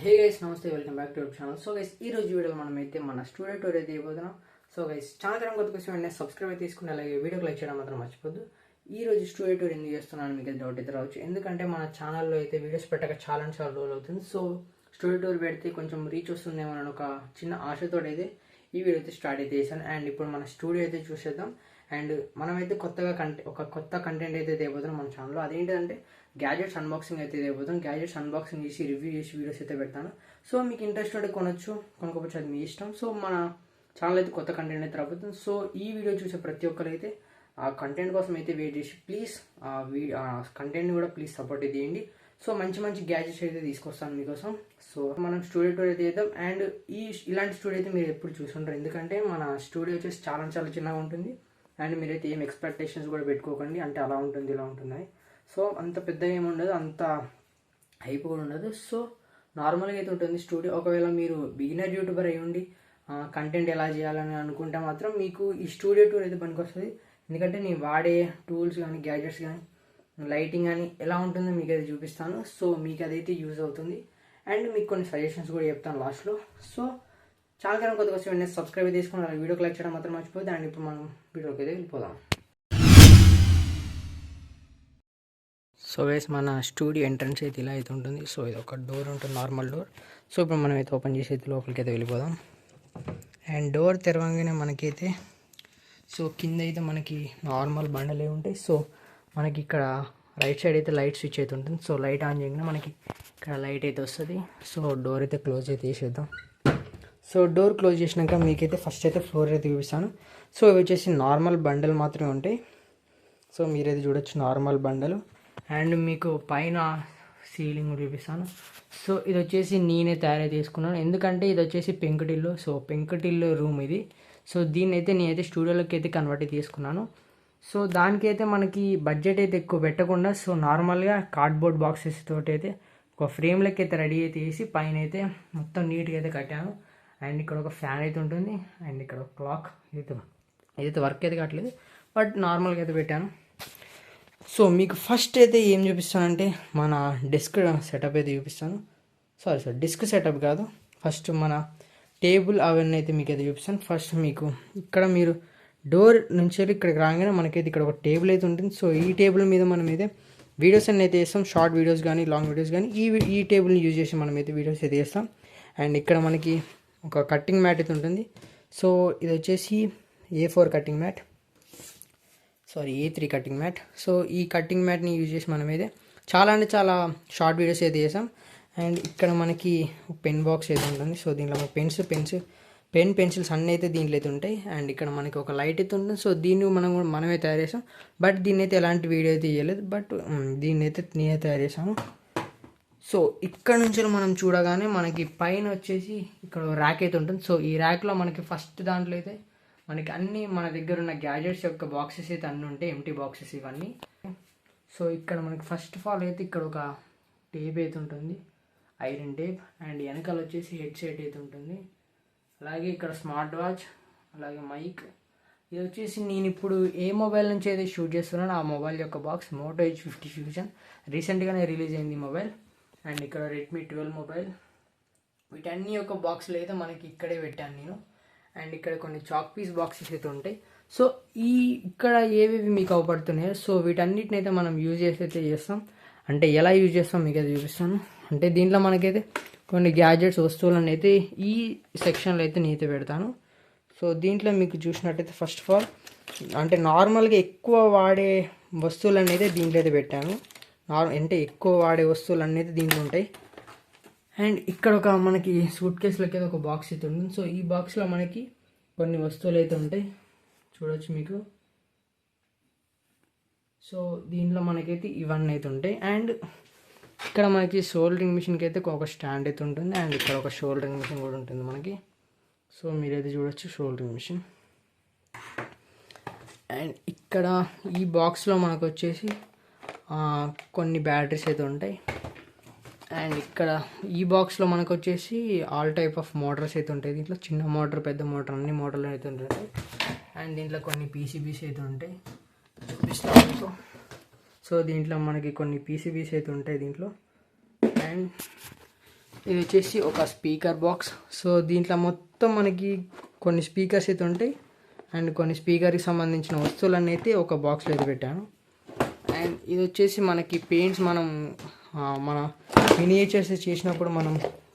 Hey guys, నమస్తే, welcome back to YouTube channel. So guys, ఈ రోజు వీడియోలో మనం అయితే మన స్టూడియో టూర్ అయితే ఇవ్వబోతున్నాం. సో గైస్, ఛానల్ తరం కొత్త కోసం వెంటనే సబ్స్క్రైబ్ అయితే తీసుకుని అలాగే వీడియోకి లైక్ చేయడం మాత్రం మర్చిపోద్దు. ఈ రోజు స్టూడియో టూర్ ఎందుకు చేస్తున్నాను మీకు డౌట్ అయితే రావచ్చు. ఎందుకంటే మన ఛానల్లో అయితే వీడియోస్ పెట్టక చాలా రోజులు అవుతుంది. సో స్టూడియో టూర్ పెడితే కొంచెం రీచ్ వస్తుందేమో అని ఒక చిన్న ఆశతో అయితే ఈ వీడియో అయితే స్టార్ట్ అయితే చేశాను. అండ్ ఇప్పుడు మన స్టూడియో అయితే చూసేద్దాం. అండ్ మనమైతే కొత్తగా కొత్త కంటెంట్ అయితే తేబోతున్నాం మన ఛానల్లో. అదేంటంటే గ్యాజెట్స్ అన్బాక్సింగ్ అయితే తేబోతున్నాం. గ్యాజెట్స్ అన్బాక్సింగ్ చేసి రివ్యూ చేసి వీడియోస్ అయితే పెడతాను. సో మీకు ఇంట్రెస్ట్ ఉంటే కొనొచ్చు, కొనుక్కోవచ్చు, అది మీ ఇష్టం. సో మన ఛానల్ అయితే కొత్త కంటెంట్ అయితే రాబోతుంది. సో ఈ వీడియో చూసే ప్రతి ఒక్కరు అయితే ఆ కంటెంట్ కోసం అయితే వెయిట్ చేసి ప్లీజ్ ఆ కంటెంట్ని కూడా ప్లీజ్ సపోర్ట్ చేయండి. సో మంచి మంచి గ్యాజెట్స్ అయితే తీసుకొస్తాను మీకోసం. సో మనం స్టూడియో టూర్ అయితే చేద్దాం. అండ్ ఇలాంటి స్టూడియో అయితే మీరు ఎప్పుడు చూసుంటారు, ఎందుకంటే మన స్టూడియో వచ్చేసి చాలా చిన్నగా ఉంటుంది. అండ్ మీరైతే ఏం ఎక్స్పెక్టేషన్స్ కూడా పెట్టుకోకండి, అంటే అలా ఉంటుంది ఇలా ఉంటుందని. సో అంత పెద్దగా ఏమి ఉండదు, అంత హైప్ కూడా ఉండదు. సో నార్మల్గా అయితే ఉంటుంది స్టూడియో. ఒకవేళ మీరు బిగినర్ యూట్యూబర్ అయి ఉండి కంటెంట్ ఎలా చేయాలని అనుకుంటే మాత్రం మీకు ఈ స్టూడియో టూర్ అయితే పనికొస్తుంది. ఎందుకంటే నేను వాడే టూల్స్ కానీ గ్యాజెట్స్ కానీ లైటింగ్ కానీ ఎలా ఉంటుందో మీకు అయితే చూపిస్తాను. సో మీకు అదైతే యూజ్ అవుతుంది. అండ్ మీకు కొన్ని సజెషన్స్ కూడా చెప్తాను లాస్ట్లో. సో ఛానల్ కన్నా కొత్తగా వచ్చి వెంటనే సబ్స్క్రైబ్ చేసుకుని అలాగే వీడియోకి లైక్ చేయడం మాత్రం మర్చిపోద్ది. అండ్ ఇప్పుడు మనం వీడియోకి అయితే వెళ్ళిపోదాం. సో గైస్, మన స్టూడియో ఎంట్రన్స్ అయితే ఇలా అయితే ఉంటుంది. సో ఇది ఒక డోర్ ఉంటుంది, నార్మల్ డోర్. సో ఇప్పుడు మనం అయితే ఓపెన్ చేసి అయితే లోపలికి అయితే వెళ్ళిపోదాం. అండ్ డోర్ తెరవంగానే మనకైతే సో కింద అయితే మనకి నార్మల్ బండలే ఉంటాయి. సో మనకి ఇక్కడ రైట్ సైడ్ అయితే లైట్ స్విచ్ అయితే ఉంటుంది. సో లైట్ ఆన్ చేయగానే మనకి ఇక్కడ లైట్ అయితే వస్తుంది. సో డోర్ అయితే క్లోజ్ అయితే చేసేద్దాం. సో డోర్ క్లోజ్ చేసినాక మీకైతే ఫస్ట్ అయితే ఫ్లోర్ అయితే చూపిస్తాను. సో ఇవి వచ్చేసి నార్మల్ బండలు మాత్రమే ఉంటాయి. సో మీరైతే చూడొచ్చు నార్మల్ బండలు. అండ్ మీకు పైన సీలింగ్ చూపిస్తాను. సో ఇది వచ్చేసి నేనే తయారు చేసుకున్నాను, ఎందుకంటే ఇది వచ్చేసి పెంకుటిల్లు. సో పెంకుటిల్లు రూమ్ ఇది. సో దీన్ని అయితే నేనైతే స్టూడియోలోకి అయితే కన్వర్ట్ చేసుకున్నాను. సో దానికైతే మనకి బడ్జెట్ అయితే ఎక్కువ పెట్టకుండా సో నార్మల్గా కార్డ్బోర్డ్ బాక్సెస్ తోటి అయితే ఒక ఫ్రేమ్ లెక్క అయితే రెడీ అయితే వేసి పైన అయితే మొత్తం నీట్గా అయితే కట్టాను. అండ్ ఇక్కడ ఒక ఫ్యాన్ అయితే ఉంటుంది. అండ్ ఇక్కడ ఒక క్లాక్ ఇదైతే వర్క్ అయితే కావట్లేదు, బట్ నార్మల్గా అయితే పెట్టాను. సో మీకు ఫస్ట్ అయితే ఏం చూపిస్తానంటే మన డెస్క్ సెటప్ అయితే చూపిస్తాను. సారీ డెస్క్ సెటప్ కాదు, ఫస్ట్ మన టేబుల్ అవన్నీ అయితే మీకు అయితే చూపిస్తాను. ఫస్ట్ మీకు ఇక్కడ మీరు డోర్ నుంచి ఇక్కడికి రాగానే మనకైతే ఇక్కడ ఒక టేబుల్ అయితే ఉంటుంది. సో ఈ టేబుల్ మీద మనం అయితే వీడియోస్ అన్నీ అయితే చేస్తాం, షార్ట్ వీడియోస్ కానీ లాంగ్ వీడియోస్ కానీ ఈ టేబుల్ని యూజ్ చేసి మనం అయితే వీడియోస్ అయితే చేస్తాం. అండ్ ఇక్కడ మనకి ఒక కట్టింగ్ మ్యాట్ అయితే ఉంటుంది. సో ఇది వచ్చేసి A4 cutting mat, A3 cutting mat. So ఈ కట్టింగ్ మ్యాట్ని యూజ్ చేసి మనం అయితే చాలా షార్ట్ వీడియోస్ అయితే చేసాం. అండ్ ఇక్కడ మనకి పెన్ బాక్స్ అయితే ఉంటుంది. సో దీంట్లో పెన్సిల్స్ అన్నీ అయితే దీంట్లో అయితే ఉంటాయి. అండ్ ఇక్కడ మనకి ఒక లైట్ అయితే ఉంటుంది. సో దీన్ని మనమే తయారు చేసాం, బట్ దీన్ని అయితే ఎలాంటి వీడియో అయితే చేయలేదు, బట్ దీన్ని అయితే నేనే తయారు చేసాను. సో ఇక్కడ నుంచి మనం చూడగానే మనకి పైన వచ్చేసి ఇక్కడ ర్యాక్ అయితే ఉంటుంది. సో ఈ ర్యాక్లో మనకి ఫస్ట్ దాంట్లో అయితే మనకి అన్ని మన దగ్గర ఉన్న గ్యాజెట్స్ యొక్క బాక్సెస్ అయితే అన్నీ ఉంటాయి, ఎంటీ బాక్సెస్ ఇవన్నీ. సో ఇక్కడ మనకి ఫస్ట్ ఆఫ్ ఆల్ అయితే ఇక్కడ ఒక టేప్ అయితే ఉంటుంది, ఐరన్ టేప్. అండ్ వెనకాల వచ్చేసి హెడ్ సెట్ అయితే ఉంటుంది. అలాగే ఇక్కడ స్మార్ట్ వాచ్, అలాగే మైక్. ఇది వచ్చేసి నేను ఇప్పుడు ఏ మొబైల్ నుంచి అయితే షూట్ చేస్తున్నానో ఆ మొబైల్ యొక్క బాక్స్ Moto H50 Fusion. రీసెంట్గానే రిలీజ్ అయింది మొబైల్. అండ్ ఇక్కడ Redmi 12 మొబైల్. వీటన్ని యొక్క బాక్స్లో అయితే మనకి ఇక్కడే పెట్టాను నేను. అండ్ ఇక్కడ కొన్ని చాక్ పీస్ బాక్సెస్ అయితే ఉంటాయి. సో ఇక్కడ ఏవేవి మీకు అవపడుతున్నాయో సో వీటన్నిటిని అయితే మనం యూజ్ చేసి అయితే చేస్తాం. అంటే ఎలా యూజ్ చేస్తాం మీకు అయితే చూపిస్తాను. అంటే దీంట్లో మనకైతే కొన్ని గ్యాజెట్స్ వస్తువులను అయితే ఈ సెక్షన్లో అయితే నేనైతే పెడతాను. సో దీంట్లో మీకు చూసినట్టయితే ఫస్ట్ ఆఫ్ ఆల్ అంటే నార్మల్గా ఎక్కువ వాడే వస్తువులన్నీ అయితే దీంట్లో అయితే పెట్టాను. అంటే ఎక్కువ వాడే వస్తువులు అనేది దీంట్లో ఉంటాయి. అండ్ ఇక్కడ ఒక మనకి సూట్ కేసులకి అయితే ఒక బాక్స్ అయితే ఉంటుంది. సో ఈ బాక్స్లో మనకి కొన్ని వస్తువులు అయితే ఉంటాయి, చూడొచ్చు మీకు. సో దీంట్లో మనకైతే ఇవన్నీ అయితే ఉంటాయి. అండ్ ఇక్కడ మనకి షోల్డరింగ్ మిషన్కి అయితే ఒక స్టాండ్ అయితే ఉంటుంది. అండ్ ఇక్కడ ఒక షోల్డరింగ్ మిషన్ కూడా ఉంటుంది మనకి. సో మీరైతే చూడొచ్చు షోల్డరింగ్ మిషన్. అండ్ ఇక్కడ ఈ బాక్స్లో మనకు వచ్చేసి కొన్ని బ్యాటరీస్ అయితే ఉంటాయి. అండ్ ఇక్కడ ఈ బాక్స్లో మనకు వచ్చేసి ఆల్ టైప్ ఆఫ్ మోటార్స్ అయితే ఉంటాయి. దీంట్లో చిన్న మోటార్, పెద్ద మోటార్, అన్ని మోటార్లు అయితే ఉంటాయి. అండ్ దీంట్లో కొన్ని PCBs అయితే ఉంటాయి, చూపిస్తాను. సో దీంట్లో మనకి కొన్ని PCBs అయితే ఉంటాయి దీంట్లో. అండ్ ఇది వచ్చేసి ఒక స్పీకర్ బాక్స్. సో దీంట్లో మొత్తం మనకి కొన్ని స్పీకర్స్ అయితే ఉంటాయి అండ్ కొన్ని స్పీకర్కి సంబంధించిన వస్తువులన్నీ అయితే ఒక బాక్స్లో అయితే పెట్టాను. అండ్ ఇది వచ్చేసి మనకి పెయింట్స్ మనం మన మినియేచర్స్ చేసినప్పుడు మనం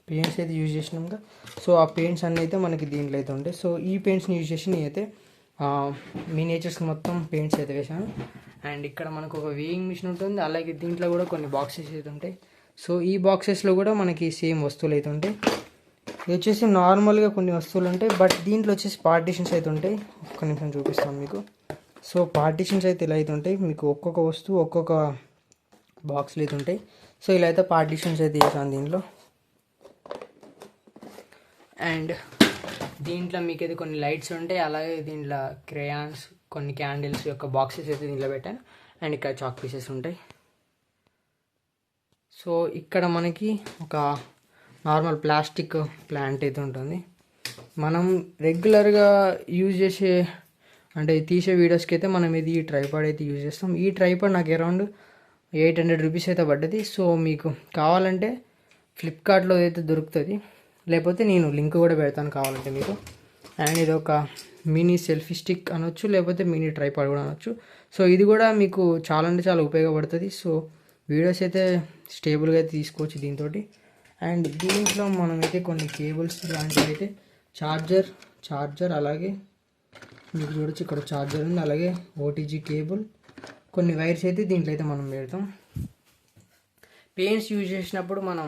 పెయింట్స్ అయితే యూజ్ చేసినాం కదా, సో ఆ పెయింట్స్ అన్నీ అయితే మనకి దీంట్లో అయితే ఉంటాయి. సో ఈ పెయింట్స్ని యూజ్ చేసి నేనైతే మినియేచర్స్ మొత్తం పెయింట్స్ అయితే వేసాను. అండ్ ఇక్కడ మనకు ఒక వేయింగ్ మిషన్ ఉంటుంది, అలాగే దీంట్లో కూడా కొన్ని బాక్సెస్ అయితే ఉంటాయి. సో ఈ బాక్సెస్లో కూడా మనకి సేమ్ వస్తువులు అయితే ఉంటాయి. ఇది వచ్చేసి నార్మల్గా కొన్ని వస్తువులు ఉంటాయి, బట్ దీంట్లో వచ్చేసి పార్టీషన్స్ అయితే ఉంటాయి. ఒక్క నిమిషం చూపిస్తాను మీకు. సో పార్టీషన్స్ అయితే ఇలా అయితే ఉంటాయి, మీకు ఒక్కొక్క వస్తువు ఒక్కొక్క బాక్స్లు అయితే ఉంటాయి. సో ఇలా అయితే పార్టీషన్స్ అయితే చేసాను దీంట్లో. అండ్ దీంట్లో మీకు అయితే కొన్ని లైట్స్ ఉంటాయి, అలాగే దీంట్లో క్రేయాన్స్, కొన్ని క్యాండిల్స్ యొక్క బాక్సెస్ అయితే దీంట్లో పెట్టాను. అండ్ ఇక్కడ చాక్ పీసెస్ ఉంటాయి. సో ఇక్కడ మనకి ఒక నార్మల్ ప్లాస్టిక్ ప్లాంట్ అయితే ఉంటుంది. మనం రెగ్యులర్గా యూజ్ చేసే అంటే తీసే వీడియోస్కి అయితే మనం ఇది ఈ ట్రైపాడ్ అయితే యూజ్ చేస్తాం. ఈ ట్రైపాడ్ నాకు అరౌండ్ 800 రూపీస్ అయితే పడ్డది. సో మీకు కావాలంటే ఫ్లిప్కార్ట్లో అయితే దొరుకుతుంది, లేకపోతే నేను లింక్ కూడా పెడతాను కావాలంటే మీకు. అండ్ ఇది ఒక మినీ సెల్ఫీ స్టిక్ అనొచ్చు, లేకపోతే మినీ ట్రైపాడ్ కూడా అనొచ్చు. సో ఇది కూడా మీకు చాలా అంటే చాలా ఉపయోగపడుతుంది. సో వీడియోస్ అయితే స్టేబుల్గా అయితే తీసుకోవచ్చు దీంతో. అండ్ దీంట్లో మనమైతే కొన్ని కేబుల్స్ లాంటివి అయితే చార్జర్ అలాగే మీకు చూడొచ్చు ఇక్కడ చార్జర్ ఉంది, అలాగే ఓటీజీ కేబుల్, కొన్ని వైర్స్ అయితే దీంట్లో అయితే మనం పెడతాం. పెయింట్స్ యూజ్ చేసినప్పుడు మనం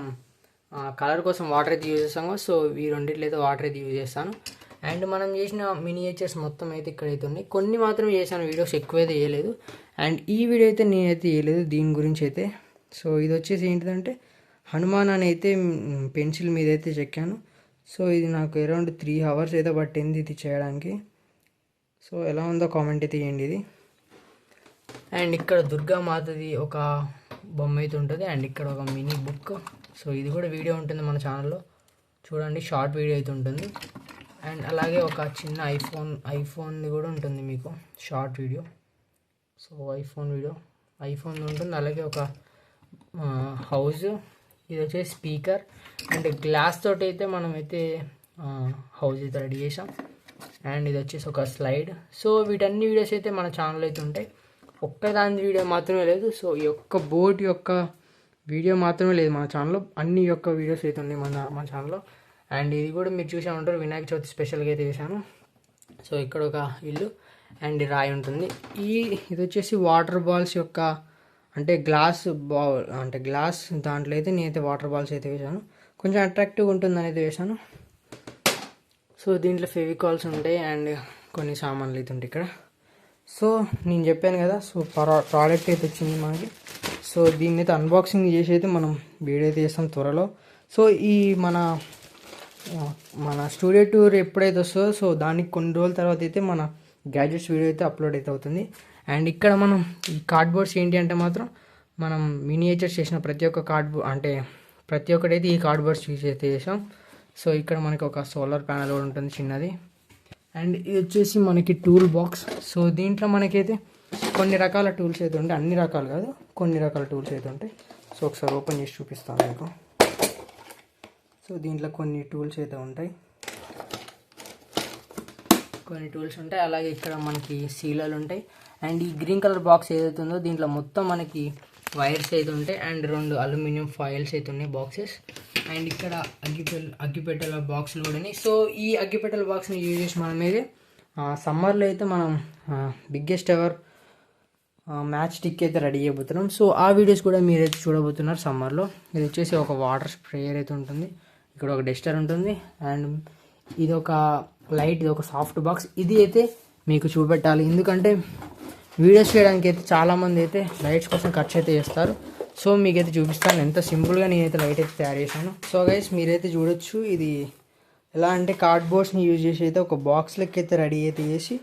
కలర్ కోసం వాటర్ అయితే యూజ్ చేస్తాము. సో ఈ రెండిట్లో అయితే వాటర్ అయితే యూజ్ చేస్తాను. అండ్ మనం చేసిన మినియేచర్స్ మొత్తం అయితే ఇక్కడైతే ఉన్నాయి. కొన్ని మాత్రం చేశాను, వీడియోస్ ఎక్కువైతే వేయలేదు. అండ్ ఈ వీడియో అయితే నేనైతే వేయలేదు దీని గురించి అయితే. సో ఇది వచ్చేసి ఏంటిదంటే హనుమాన్ అని అయితే పెన్సిల్ మీద అయితే చెక్కాను. సో ఇది నాకు అరౌండ్ 3 hours అయితే పట్టింది ఇది చేయడానికి. సో ఎలా ఉందో కామెంట్ అయితే చేయండి ఇది. అండ్ ఇక్కడ దుర్గామాతది ఒక బొమ్మ అయితే ఉంటుంది. అండ్ ఇక్కడ ఒక మినీ బుక్. సో ఇది కూడా వీడియో ఉంటుంది మన ఛానల్లో చూడండి, షార్ట్ వీడియో అయితే ఉంటుంది. అండ్ అలాగే ఒక చిన్న ఐఫోన్ది కూడా ఉంటుంది మీకు షార్ట్ వీడియో. సో ఐఫోన్ ఉంటుంది. అలాగే ఒక హౌస్, ఇది వచ్చేసి స్పీకర్ అండ్ గ్లాస్ తోటి అయితే మనమైతే హౌస్ అయితే రెడీ చేసాం. అండ్ ఇది వచ్చేసి ఒక స్లైడ్. సో వీటన్ని వీడియోస్ అయితే మన ఛానల్ అయితే ఉంటాయి, ఒక్కదాని వీడియో మాత్రమే లేదు. సో ఈ యొక్క బోట్ యొక్క వీడియో మాత్రమే లేదు మన ఛానల్లో, అన్ని యొక్క వీడియోస్ అయితే ఉన్నాయి మన ఛానల్లో. అండ్ ఇది కూడా మీరు చూసే ఉంటారు, వినాయక చవితి స్పెషల్గా అయితే చేశాను. సో ఇక్కడ ఒక ఇల్లు అండ్ రాయి ఉంటుంది. ఇది వచ్చేసి వాటర్ బాల్స్ యొక్క అంటే గ్లాస్ దాంట్లో అయితే నేనైతే వాటర్ బాల్స్ అయితే వేసాను, కొంచెం అట్రాక్టివ్గా ఉంటుందని అయితే వేసాను. సో దీంట్లో ఫెవికాల్స్ ఉంటాయి అండ్ కొన్ని సామాన్లు అయితే ఉంటాయి ఇక్కడ. సో నేను చెప్పాను కదా, సో ప్రోడక్ట్ అయితే వచ్చింది మనకి. సో దీన్ని అయితే అన్బాక్సింగ్ చేసి అయితే మనం వీడియో అయితే చేస్తాం త్వరలో. సో ఈ మన స్టూడియో టూర్ ఎప్పుడైతే వస్తుందో సో దానికి కొన్ని రోజుల తర్వాత అయితే మన గ్యాడ్జెట్స్ వీడియో అయితే అప్లోడ్ అయితే అవుతుంది. అండ్ ఇక్కడ మనం ఈ కార్డ్బోర్డ్స్ ఏంటి అంటే మాత్రం మనం మినియేచర్స్ చేసిన ప్రతి ఒక్కటైతే ఈ కార్డ్బోర్డ్స్ యూజ్ అయితే చేసాం. సో ఇక్కడ మనకి ఒక సోలార్ ప్యానల్ కూడా ఉంటుంది చిన్నది. అండ్ ఇది వచ్చేసి మనకి టూల్ బాక్స్. సో దీంట్లో మనకైతే కొన్ని రకాల టూల్స్ అయితే ఉంటాయి, అన్ని రకాలు కాదు, కొన్ని రకాల టూల్స్ అయితే ఉంటాయి. సో ఒకసారి ఓపెన్ చేసి చూపిస్తాను మీకు. సో దీంట్లో కొన్ని టూల్స్ అయితే ఉంటాయి, అలాగే ఇక్కడ మనకి సీలర్లు ఉంటాయి. అండ్ ఈ గ్రీన్ కలర్ బాక్స్ ఏదైతే ఉందో దీంట్లో మొత్తం మనకి వైర్స్ అయితే ఉంటాయి అండ్ 2 అల్యూమినియం ఫాయిల్స్ అయితే ఉన్నాయి బాక్సెస్. అండ్ ఇక్కడ అగ్గిపెట్టెల బాక్సులు కూడా ఉన్నాయి. సో ఈ అగ్గిపెట్టెల బాక్స్ని యూజ్ చేసి మనం అయితే సమ్మర్లో అయితే మనం బిగ్గెస్ట్ ఎవర్ మ్యాచ్ స్టిక్ అయితే రెడీ చేయబోతున్నాం. సో ఆ వీడియోస్ కూడా మీరైతే చూడబోతున్నారు సమ్మర్లో. ఇది వచ్చేసి ఒక వాటర్ స్ప్రేయర్ అయితే ఉంటుంది, ఇక్కడ ఒక డస్టర్ ఉంటుంది అండ్ ఇది ఒక లైట్, ఇది ఒక సాఫ్ట్ బాక్స్. ఇది అయితే మీకు చూపెట్టాలి, ఎందుకంటే వీడియోస్ చేయడానికి అయితే చాలామంది అయితే లైట్స్ కోసం ఖర్చు అయితే చేస్తారు. సో మీకైతే చూపిస్తాను ఎంత సింపుల్గా నేనైతే లైట్ అయితే తయారు చేశాను. సో గైస్ మీరైతే చూడొచ్చు, ఇది ఎలా అంటే కార్డ్బోర్డ్స్ని యూజ్ చేసి అయితే ఒక బాక్స్ లెక్క అయితే రెడీ అయితే చేసి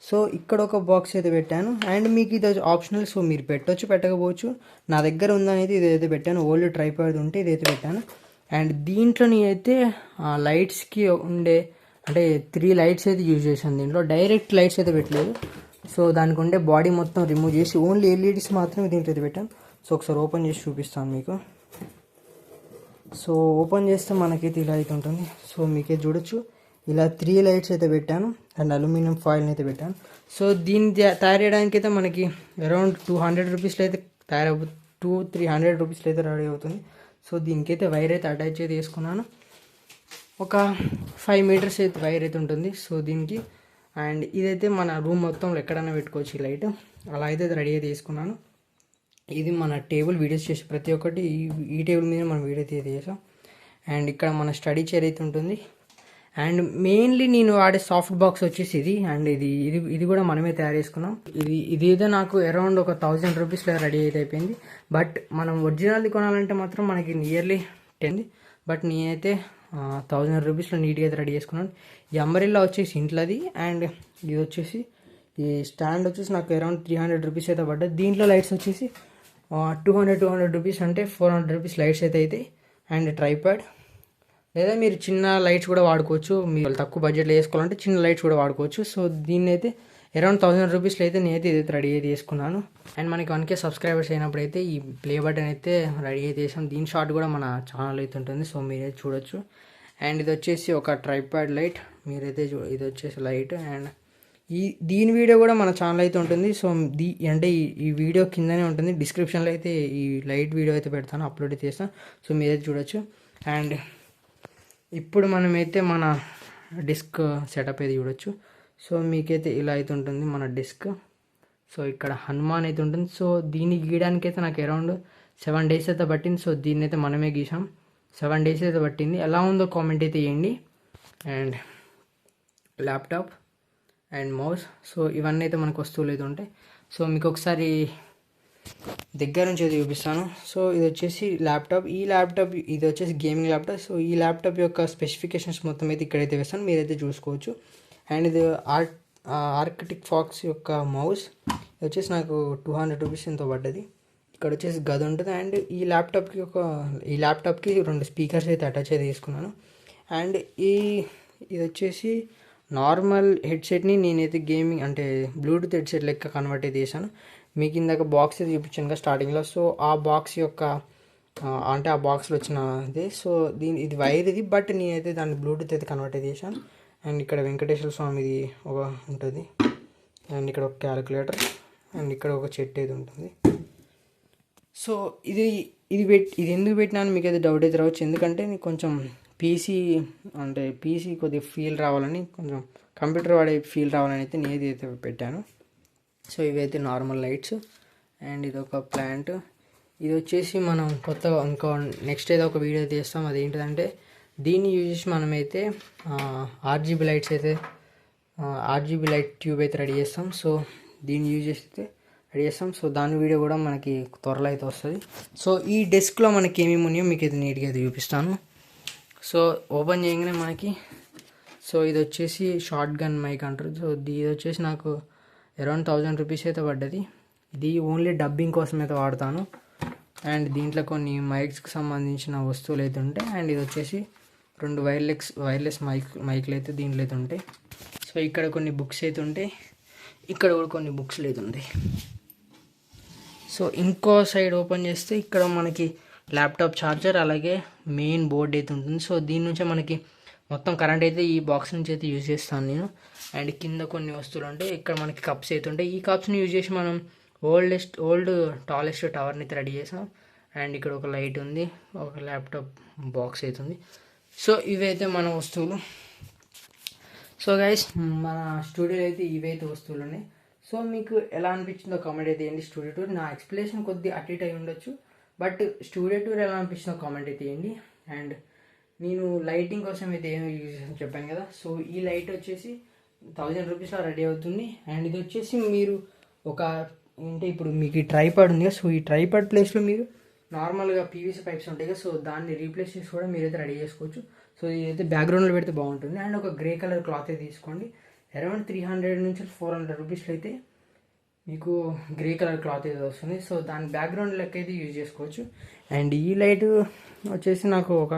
సో ఇక్కడ ఒక బాక్స్ అయితే పెట్టాను. అండ్ మీకు ఇది ఆప్షనల్, సో మీరు పెట్టవచ్చు పెట్టకపోవచ్చు. నా దగ్గర ఉందనేది ఇదైతే పెట్టాను, ఓల్డ్ ట్రైపాడ్ ఉంటే ఇదైతే పెట్టాను. అండ్ దీంట్లో నేనైతే లైట్స్కి ఉండే అంటే 3 లైట్స్ అయితే యూజ్ చేశాను. దీంట్లో డైరెక్ట్ లైట్స్ అయితే పెట్టలేదు. సో దానికి ఉండే బాడీ మొత్తం రిమూవ్ చేసి ఓన్లీ ఎల్ఈడీస్ మాత్రమే దీంట్లో అయితే పెట్టాను. సో ఒకసారి ఓపెన్ చేసి చూపిస్తాను మీకు. సో ఓపెన్ చేస్తే మనకైతే ఇలా అయితే ఉంటుంది. సో మీకే చూడొచ్చు, ఇలా 3 లైట్స్ అయితే పెట్టాను అండ్ అల్యూమినియం ఫాయిల్ని అయితే పెట్టాను. సో దీన్ని తయారు చేయడానికి అయితే మనకి అరౌండ్ 200 రూపీస్లో అయితే తయారవు 200-300 రూపీస్లో అయితే రెడీ అవుతుంది. సో దీనికైతే వైర్ అయితే అటాచ్ అయితే చేసుకున్నాను. ఒక 5 మీటర్స్ అయితే వైర్ అయితే ఉంటుంది. సో దీనికి అండ్ ఇదైతే మన రూమ్ మొత్తంలో ఎక్కడైనా పెట్టుకోవచ్చు ఈ లైట్. అలా అయితే రెడీ అయితే తీసుకున్నాను. ఇది మన టేబుల్ వీడియోస్ చేసి ప్రతి ఒక్కటి ఈ టేబుల్ మీద మనం వీడియో అయితే చేసాం. అండ్ ఇక్కడ మన స్టడీ చైర్ అయితే ఉంటుంది. అండ్ మెయిన్లీ నేను వాడే సాఫ్ట్ బాక్స్ వచ్చేసి ఇది. అండ్ ఇది కూడా మనమే తయారు చేసుకున్నాం. ఇది ఏదో నాకు అరౌండ్ ఒక 1000 రూపీస్లో రెడీ అయితే అయిపోయింది. బట్ మనం ఒరిజినల్ది కొనాలంటే మాత్రం మనకి నియర్లీ 10. బట్ నేనైతే 1000 రూపీస్లో నీట్గా అయితే రెడీ చేసుకున్నాను. ఈ అంబరిల్లా వచ్చేసి ఇంట్లోది. అండ్ ఇది వచ్చేసి ఈ స్టాండ్ వచ్చేసి నాకు అరౌండ్ 300 రూపీస్ అయితే పడ్డది. దీంట్లో లైట్స్ వచ్చేసి 200 రూపీస్ అంటే 400 రూపీస్ లైట్స్ అయితే అవుతాయి. అండ్ ట్రైపాడ్, లేదా మీరు చిన్న లైట్స్ కూడా వాడుకోవచ్చు. మీరు తక్కువ బడ్జెట్లో వేసుకోవాలంటే చిన్న లైట్స్ కూడా వాడుకోవచ్చు. సో దీన్ని అయితే అరౌండ్ 1000 రూపీస్లో అయితే నేనైతే ఇదైతే రెడీ అయితే చేసుకున్నాను. అండ్ మనకి 1K సబ్స్క్రైబర్స్ అయినప్పుడు అయితే ఈ ప్లే బటన్ అయితే రెడీ అయితే చేసాం. దీని షార్ట్ కూడా మన ఛానల్ అయితే ఉంటుంది. సో మీరైతే చూడొచ్చు. అండ్ ఇది వచ్చేసి ఒక ట్రైపాడ్ లైట్, మీరైతే ఇది వచ్చేసి లైట్. అండ్ దీని వీడియో కూడా మన ఛానల్ అయితే ఉంటుంది. సో అంటే ఈ వీడియో కిందనే ఉంటుంది, డిస్క్రిప్షన్లో అయితే ఈ లైట్ వీడియో అయితే పెడతాను, అప్లోడ్ అయితే చేస్తాను. సో మీరైతే చూడొచ్చు. అండ్ ఇప్పుడు మనమైతే మన డిస్క్ సెటప్ అయితే చూడొచ్చు. సో మీకైతే ఇలా అయితే ఉంటుంది మన డిస్క్. సో ఇక్కడ హనుమాన్ అయితే ఉంటుంది. సో దీన్ని గీయడానికి అయితే నాకు అరౌండ్ 7 డేస్ అయితే పట్టింది. సో దీన్ని అయితే మనమే గీసాం. 7 డేస్ అయితే పట్టింది. ఎలా ఉందో కామెంట్ అయితే చేయండి. And laptop and mouse. So ఇవన్నీ అయితే మనకు వస్తువులు అయితే ఉంటాయి. సో మీకు ఒకసారి దగ్గర నుంచి అయితే చూపిస్తాను. సో ఇది వచ్చేసి ల్యాప్టాప్. ఈ ల్యాప్టాప్ ఇది వచ్చేసి గేమింగ్ ల్యాప్టాప్. సో ఈ ల్యాప్టాప్ యొక్క స్పెసిఫికేషన్స్ మొత్తం అయితే ఇక్కడైతే వేస్తాను, మీరైతే చూసుకోవచ్చు. అండ్ ఇది ఆర్కిటిక్ ఫాక్స్ యొక్క మౌస్. ఇది వచ్చేసి నాకు 200 రూపీస్ ఎంతో పడ్డది. ఇక్కడ వచ్చేసి గది ఉంటుంది. అండ్ ఈ ల్యాప్టాప్కి 2 స్పీకర్స్ అయితే అటాచ్ అయితే తీసుకున్నాను. అండ్ ఇది వచ్చేసి నార్మల్ హెడ్సెట్ని నేనైతే గేమింగ్ అంటే బ్లూటూత్ హెడ్సెట్ లెక్క కన్వర్ట్ అయితే చేశాను. మీకు ఇందాక బాక్స్ అయితే చూపించాను కదా స్టార్టింగ్లో. సో ఆ బాక్స్ యొక్క అంటే ఆ బాక్స్లో వచ్చిన ఇదే. సో ఇది వైర్ ఇది, బట్ నేనైతే దాన్ని బ్లూటూత్ అయితే కన్వర్ట్ అయితే చేశాను. అండ్ ఇక్కడ వెంకటేశ్వర స్వామిది ఒక ఉంటుంది. అండ్ ఇక్కడ ఒక క్యాలిక్యులేటర్. అండ్ ఇక్కడ ఒక చెట్టు అయితే ఉంటుంది. సో ఇది ఎందుకు పెట్టినాను మీకు అయితే డౌట్ అయితే రావచ్చు. ఎందుకంటే నీకు కొంచెం పీసీ కొద్దిగా ఫీల్ రావాలని, కొంచెం కంప్యూటర్ వాడే ఫీల్ రావాలని అయితే నేను అయితే పెట్టాను. సో ఇవైతే నార్మల్ లైట్స్. అండ్ ఇది ఒక ప్లాంట్. ఇది వచ్చేసి మనం కొత్తగా ఇంకో నెక్స్ట్ ఏదో ఒక వీడియో తీస్తాం. అదేంటిదంటే దీన్ని యూజ్ చేసి మనమైతే ఆర్జీబీ లైట్ ట్యూబ్ అయితే రెడీ చేస్తాం. సో దీన్ని యూజ్ చేసి అయితే రెడీ చేస్తాం. సో దాని వీడియో కూడా మనకి త్వరలో అయితే వస్తుంది. సో ఈ డెస్క్లో మనకి ఏమేమి ఉన్నాయో మీకు అయితే నీట్గా అయితే చూపిస్తాను. సో ఓపెన్ చేయగానే మనకి ఇది వచ్చేసి షార్ట్ గన్ మైక్ అంటారు. సో ఇది వచ్చేసి నాకు అరౌండ్ 1000 రూపీస్ అయితే పడ్డది. ఇది ఓన్లీ డబ్బింగ్ కోసం అయితే వాడతాను. అండ్ దీంట్లో కొన్ని మైక్స్కి సంబంధించిన వస్తువులు అయితే ఉంటాయి. అండ్ ఇది వచ్చేసి 2 వైర్లెస్ మైక్లు అయితే దీంట్లో అయితే ఉంటాయి. సో ఇక్కడ కొన్ని బుక్స్ అయితే ఉంటాయి, ఇక్కడ కూడా కొన్ని బుక్స్లు అయితే ఉంటాయి. సో ఇంకో సైడ్ ఓపెన్ చేస్తే ఇక్కడ మనకి ల్యాప్టాప్ ఛార్జర్, అలాగే మెయిన్ బోర్డ్ అయితే ఉంటుంది. సో దీని నుంచే మనకి మొత్తం కరెంట్ అయితే ఈ బాక్స్ నుంచి అయితే యూజ్ చేస్తాను నేను. అండ్ కింద కొన్ని వస్తువులు ఉంటాయి. ఇక్కడ మనకి కప్స్ అయితే ఉంటాయి. ఈ కప్స్ని యూజ్ చేసి మనం ఓల్డ్ టాలెస్ట్ టవర్ని అయితే రెడీ చేసాం. అండ్ ఇక్కడ ఒక లైట్ ఉంది, ఒక ల్యాప్టాప్ బాక్స్ అయితే ఉంది. సో ఇవైతే మన వస్తువులు. సో గైస్ మన స్టూడియోలో అయితే ఇవైతే వస్తువులు ఉన్నాయి. సో మీకు ఎలా అనిపించిందో కామెంట్ అయితే చేయండి. స్టూడియో టూర్ నా ఎక్స్ప్లెనేషన్ కొద్దిగా అటు ఇటు అయి ఉండొచ్చు, బట్ స్టూడియో టూర్ ఎలా అనిపించిందో కామెంట్ అయితే చేయండి. అండ్ నేను లైటింగ్ కోసం అయితే ఏమో యూజ్ చేసాను చెప్పాను కదా. సో ఈ లైట్ వచ్చేసి 1000 రూపీస్లో రెడీ అవుతుంది. అండ్ ఇది వచ్చేసి మీరు ఇప్పుడు మీకు ఈ ట్రైపాడ్ ఉంది కదా. సో ఈ ట్రైపాడ్ ప్లేస్లో మీరు నార్మల్గా పీవీసీ పైప్స్ ఉంటాయి కదా. సో దాన్ని రీప్లేస్ చేసి కూడా మీరైతే రెడీ చేసుకోవచ్చు. సో ఇదైతే బ్యాక్గ్రౌండ్లో పెడితే బాగుంటుంది. అండ్ ఒక గ్రే కలర్ క్లాత్ అయితే తీసుకోండి. అరౌండ్ 300 నుంచి 400 రూపీస్లో అయితే మీకు గ్రే కలర్ క్లాత్ అయితే వస్తుంది. సో దాని బ్యాక్గ్రౌండ్ లెక్క అయితే యూజ్ చేసుకోవచ్చు. అండ్ ఈ లైట్ వచ్చేసి నాకు ఒక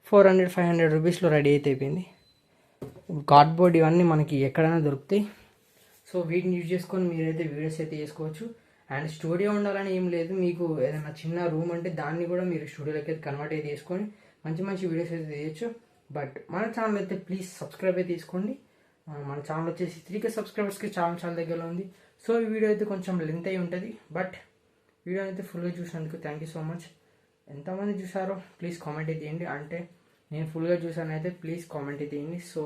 400-500 రూపీస్లో రెడీ అయితే అయిపోయింది. కార్డ్బోర్డ్ ఇవన్నీ మనకి ఎక్కడైనా దొరుకుతాయి. సో వీటిని యూజ్ చేసుకొని మీరైతే వీడియోస్ అయితే చేసుకోవచ్చు. అండ్ స్టూడియో ఉండాలని ఏం లేదు, మీకు ఏదైనా చిన్న రూమ్ అంటే దాన్ని కూడా మీరు స్టూడియోలోకి అయితే కన్వర్ట్ అయితే చేసుకొని మంచి మంచి వీడియోస్ అయితే తీయచ్చు. బట్ మన ఛానల్ అయితే ప్లీజ్ సబ్స్క్రైబ్ అయితే తీసుకోండి. మన ఛానల్ వచ్చేసి 3K సబ్స్క్రైబర్స్కి చాలా చాలా దగ్గరలో ఉంది. సో ఈ వీడియో అయితే కొంచెం లెంత్ అయి ఉంటుంది, బట్ వీడియో అయితే ఫుల్గా చూసినందుకు థ్యాంక్ యూ సో మచ్. ఎంతమంది చూసారో ప్లీజ్ కామెంట్ అయితే చేయండి, అంటే నేను ఫుల్గా చూసాను అయితే ప్లీజ్ కామెంట్ అయితే చేయండి. So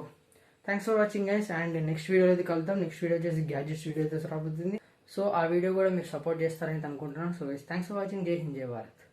thanks for watching guys, and next video అయితే కలుద్దాం. నెక్స్ట్ వీడియో వచ్చేసి గ్యాడ్జెట్స్ వీడియో అయితే రాబోతుంది. సో ఆ వీడియో కూడా మీరు సపోర్ట్ చేస్తారని అనుకుంటున్నాను. So thanks for watching. జై హింద్, జై భారత్.